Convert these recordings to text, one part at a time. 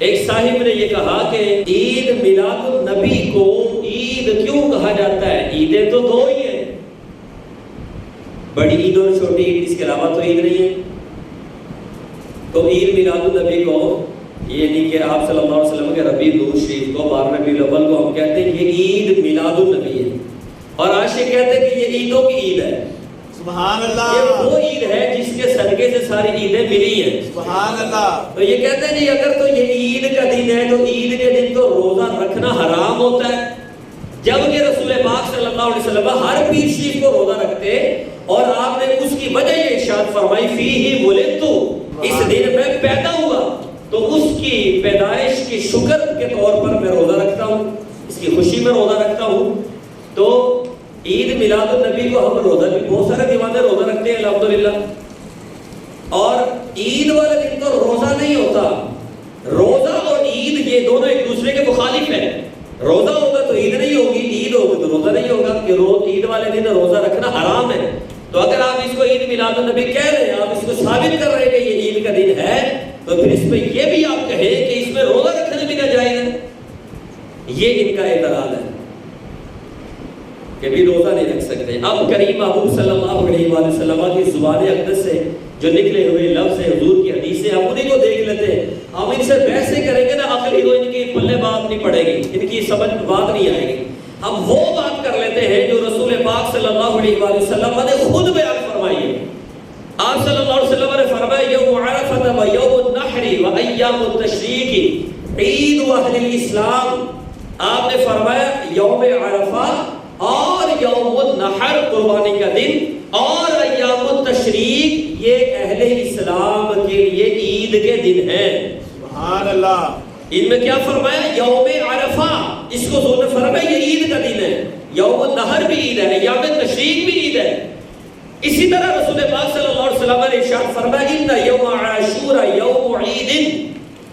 ایک صاحب نے یہ کہا کہ عید میلاد النبی کو عید کیوں کہا جاتا ہے؟ عیدیں تو دو ہی ہیں، بڑی عید اور چھوٹی عید، اس کے علاوہ تو عید نہیں ہے۔ تو عید میلاد النبی کو یہ نہیں کہ آپ صلی اللہ علیہ وسلم کے ربیع الاول شریف کو 12 ربیع الاول کو ہم کہتے ہیں یہ عید میلاد النبی ہے، اور عاشق کہتے ہیں کہ یہ عیدوں کی عید ہے۔ سبحان اللہ، یہ وہ عید ہے جس کے صدقے سے ساری عیدیں ملی ہیں۔ سبحان اللہ۔ تو یہ کہتے ہیں جی اگر تو یہ عید کا دن ہے تو عید کے دن تو روزہ رکھنا حرام ہوتا ہے، جبکہ رسول پاک صلی اللہ علیہ وسلم ہر پیر شریف کو روزہ رکھتے، اور آپ نے اس کی وجہ یہ ارشاد فرمائی فیہ ولدت، اس دن میں پیدا ہوا، تو اس کی پیدائش کی شکر کے طور پر میں روزہ رکھتا ہوں، اس کی خوشی میں روزہ رکھتا ہوں۔ تو عید میلاد النبی کو ہم روزہ بھی بہت سارے دیوانے روزہ رکھتے ہیں الحمدللہ، اور عید والے دن تو روزہ نہیں ہوتا۔ روزہ اور عید یہ دونوں ایک دوسرے کے مخالف ہیں، روزہ ہوگا تو عید نہیں ہوگی، عید ہوگی تو روزہ نہیں ہوگا، کہ عید والے دن روزہ رکھنا حرام ہے۔ تو اگر آپ اس کو عید میلاد النبی کہہ رہے ہیں، آپ اس کو ثابت کر رہے ہیں کہ یہ عید کا دن ہے، تو پھر اس میں یہ بھی آپ کہیں کہ اس میں روزہ رکھنا بھی ناجائز ہے، یہ ان کا اعتراض ہے کہ بھی روزہ نہیں رکھ سکتے۔ اب کریم محبوب صلی اللہ علیہ وآلہ وسلم کی زبان اقدس سے جو نکلے ہوئے لفظ ہیں، حضور کی حدیثیں، ہم انہیں کو دیکھ لیتے ہیں۔ ہم ان سے بحثیں کریں گے نا، عقل ہی تو ان کی پلے بات نہیں پڑے گی، ان کی سمجھ بات نہیں آئے گی۔ ہم وہ بات کر لیتے ہیں جو رسول پاک صلی اللہ علیہ وآلہ وسلم نے خود بیان فرمائی ہے۔ آپ صلی اللہ علیہ وسلم نے فرمایا یوم عرفۃ و یوم النحر و ایام التشریق عید اہل الاسلام۔ آپ نے فرمایا یوم عرفہ اور یوم النحر قربانی کا دن اور ایام التشریق یہ اہل اسلام کے لیے عید کے دن ہیں۔ سبحان اللہ۔ ان میں کیا فرمایا؟ یوم عرفہ، اس کو حضور نے فرمایا یہ عید کا دن ہے، یوم النحر بھی عید ہے، ایام تشریق بھی عید ہے۔ اسی طرح رسول پاک صلی اللہ علیہ وسلم نے ارشاد فرمایا ان یوم عاشورا یوم عید،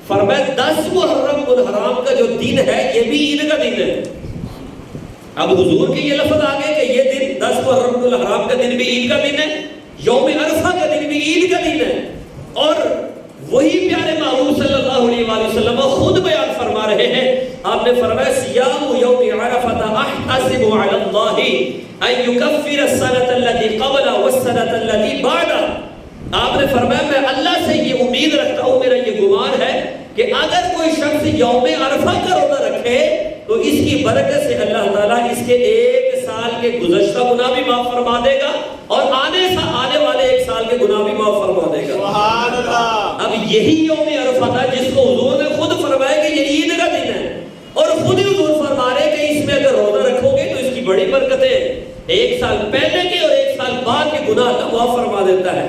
فرمایا 10 محرم الحرام کا جو دن ہے یہ بھی عید کا دن ہے۔ اب حضور کے یہ لفظ آ گئے کہ یہ دن 10 محرم الحرام کا دن بھی عید کا دن ہے، یوم عرفہ کا دن بھی عید کا دن ہے، اور وہی پیارے محبوب صلی اللہ علیہ وآلہ وسلم خود بیان فرما رہے ہیں۔ آپ نے فرمایا سیام یوم عرفۃ احتسب علی اللہ ان یکفر السنۃ التي قبل والسنۃ التي بعد۔ آپ نے فرمایا میں اللہ سے یہ امید رکھتا ہوں، میرا یہ گمان ہے کہ اگر کوئی شخص یوم عرفہ کا روزہ رکھے تو اس کی برکت سے اللہ تعالیٰ اس کے 1 سال کے گزشتہ گناہ بھی معاف فرما دے گا، اور آنے والے 1 سال کے گناہ بھی معاف فرما دے گا۔ سبحان اللہ۔ اب یہی یوم عرفہ تھا جس کو حضور نے خود فرمایا کہ یہ عید کا دن ہے، اور خود ہی حضور فرما رہے کہ اس میں اگر روزہ رکھو گے تو اس کی بڑی برکتیں 1 سال پہلے کے اور 1 سال بعد کے گناہ اللہ معاف فرما دیتا ہے۔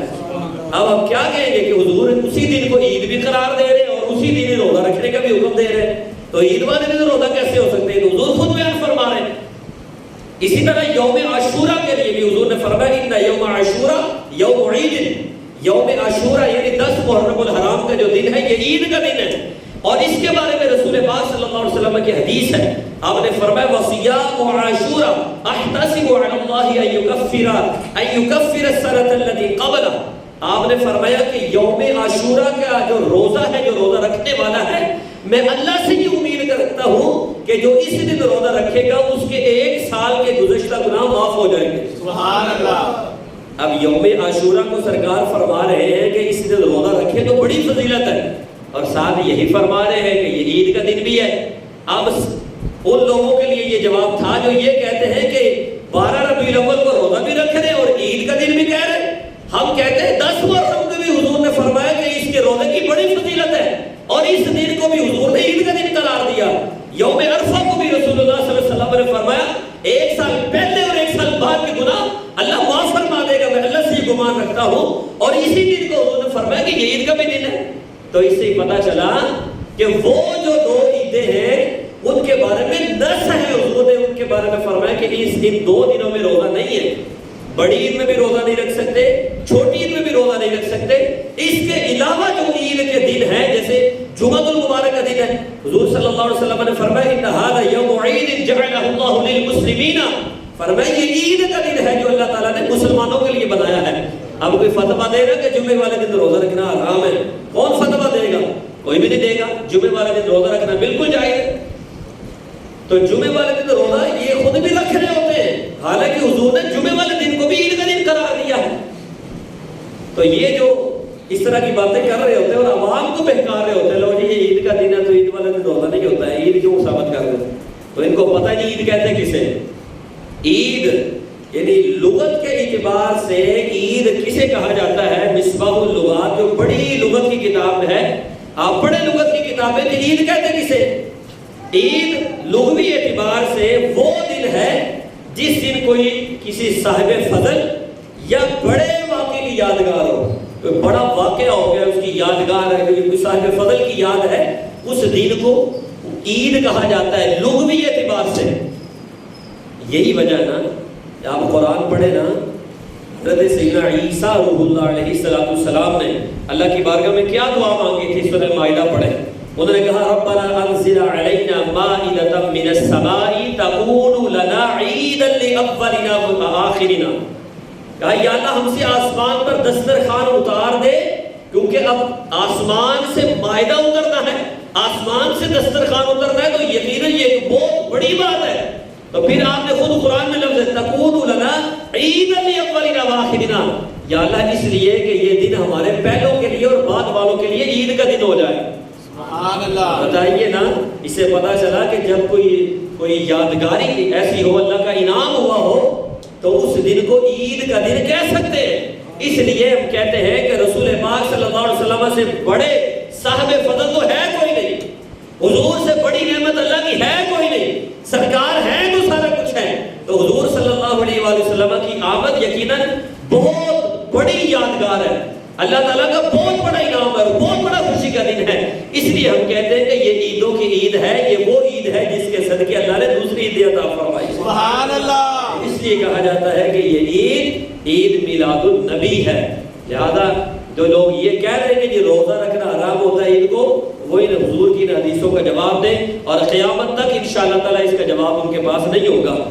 اب ہم کیا کہیں گے کہ حضور اسی دن کو عید بھی قرار دے رہے ہیں اور اسی دن ہی روزہ رکھنے کا بھی حکم دے رہے ہیں، تو عید والے دن روزہ کیسے ہو سکتے ہیں؟ تو حضور خود بیان فرما رہے ہیں۔ اسی طرح یوم عاشورہ کے لیے بھی حضور نے فرمایا ان یوم عاشورہ یوم عید، یوم عاشورہ یعنی 10 محرم الحرام کا جو دن ہے یہ عید کا دن ہے، اور اس کے بارے میں رسول پاک صلی اللہ علیہ وسلم کی حدیث ہے۔ آپ نے فرمایا وصیام عاشورہ احتسب علی اللہ ان یکفر السنۃ التي قبل۔ آپ نے فرمایا کہ یوم عاشورہ کا جو روزہ ہے، جو روزہ رکھنے والا ہے، میں اللہ سے یہ امید کرتا ہوں کہ جو اس دن روزہ رکھے گا اس کے 1 سال کے گزشتہ گناہ معاف ہو جائیں گے۔ سبحان اللہ۔ اب یوم عاشورہ کو سرکار فرما رہے ہیں کہ اس دن روزہ رکھے تو بڑی فضیلت ہے، اور ساتھ یہی فرما رہے ہیں کہ یہ عید کا دن بھی ہے۔ اب ان لوگوں کے لیے یہ جواب تھا جو یہ کہتے ہیں کہ 12 ربیع الاول کو روزہ بھی رکھ رہے اور عید کا دن بھی کہہ رہے ہیں۔ ہم کہتے ہیں 10 محرم کو بھی حضور نے فرمایا کہ اس کے روزے کی بڑی فضیلت ہے، اور اس دن کو بھی حضور نے عید کا دن قرار دیا۔ یوم عرفہ کو بھی رسول اللہ صلی اللہ علیہ وسلم نے فرمایا 1 سال پہلے اور 1 سال بعد کے گناہ اللہ معاف فرما دے گا، میں اللہ سے یہ گمان رکھتا ہوں، اور اسی دن کو حضور نے فرمایا کہ یہ عید کا بھی دن ہے۔ تو اس سے پتہ چلا کہ وہ جو 2 عیدیں ہیں ان کے بارے میں نص ہے، حضور نے ان کے بارے میں فرمایا کہ ان 2 دنوں میں روزہ نہیں ہے۔ بڑی عید میں بھی روزہ نہیں رکھ سکتے، چھوٹی عید میں بھی روزہ نہیں رکھ سکتے۔ اس کے علاوہ جو عید کے دن ہیں جیسے جمعہ المبارک کا دن ہے، حضور صلی اللہ علیہ وسلم نے فرمایا ان ھذا یوم عید جعلہ اللہ للمسلمین، فرمایا یہ عید کا دن ہے جو اللہ تعالیٰ نے مسلمانوں کے لیے بنایا ہے۔ اب کوئی فتویٰ دے گا کہ جمعے والے دن روزہ رکھنا حرام ہے؟ کون فتویٰ دے گا؟ کوئی بھی نہیں دے گا. جمعے والے دن روزہ رکھنا بالکل جائز ہے. تو جمعے والے دن روزہ یہ خود بھی رکھ رہے ہوتے ہیں، حالانکہ حضور نے جمعے والے دن کو بھی عید کا دن قرار دیا ہے. تو یہ جو اس طرح کی باتیں کر رہے ہوتے ہیں اور عوام کو بہکار رہے ہوتے ہیں، لو جی یہ عید کا دن ہے تو عید والے دن روزہ نہیں ہوتا ہے، عید کیوں ثابت کر رہے ہیں؟ تو ان کو پتہ نہیں عید کہتے کسے. عید یعنی لغت کے اعتبار سے عید کسے کہا جاتا ہے؟ مصباح اللغات جو بڑی لغت کی کتاب ہے، آپ بڑے لغت کی کتابیں کہ عید کہتے کسے؟ عید لغوی اعتبار سے وہ دن ہے جس دن کوئی کسی صاحب فضل یا بڑے واقعے کی یادگار ہو. کوئی بڑا واقعہ ہو گیا، اس کی یادگار ہے، کوئی صاحب فضل کی یاد ہے، اس دن کو عید کہا جاتا ہے لغوی اعتبار سے. یہی وجہ ہے نا، آپ قرآن پڑھیں نا، حضرت سیدنا عیسیٰ روح اللہ علیہ السلام نے اللہ کی بارگاہ میں کیا دعا مانگی تھی؟ سورہ مائدہ پڑھیں. انہوں نے کہا ربنا انزل علینا مائدۃ من السماء تکون لنا عیدا لاولنا وآخرنا. کہا یا اللہ ہم سے آسمان پر دسترخوان اتار دے، کیونکہ اب آسمان سے مائدہ اترنا ہے، آسمان سے دسترخوان اترنا ہے، تو یقیناً یہ ایک بہت بڑی بات ہے. تو پھر آپ نے خود قرآن میں لفظ ہے تکون لنا عیدا لاولنا وآخرنا. یا اللہ اس لیے کہ یہ دن ہمارے پہلوں کے لیے اور بعد والوں کے لیے عید کا دن ہو جائے. سبحان اللہ. بتائیے نا، اس سے پتا چلا کہ جب کوئی یادگاری ایسی ہو، اللہ کا انعام ہوا ہو، تو اس دن کو عید کا دن کہہ سکتے ہیں. اس لیے ہم کہتے ہیں کہ رسول پاک صلی اللہ علیہ وسلم سے بڑے صاحب فضل تو ہے کوئی نہیں، حضور سے بڑی نعمت اللہ کی ہے کوئی نہیں، سرکار ہے تو سارا کچھ ہے. تو حضور صلی اللہ علیہ وآلہ وسلم کی آمد یقیناً بہت بڑی یادگار ہے، اللہ تعالیٰ کا بہت بڑا انعام ہے، بہت بڑا خوشی کا دن ہے. اس لیے ہم کہتے ہیں کہ یہ عیدوں کی عید ہے، یہ وہ عید ہے جس کے صدقے اللہ نے دوسری عید عطا فرمائی. سبحان اللہ. اس لیے کہا جاتا ہے کہ یہ عید میلاد النبی ہے. لہذا جو لوگ یہ کہہ رہے ہیں کہ یہ روزہ رکھنا حرام ہوتا ہے عید کو، وہ ان حضور کی حدیثوں کا جواب دیں، اور قیامت تک انشاءاللہ تعالیٰ اس کا جواب ان کے پاس نہیں ہوگا.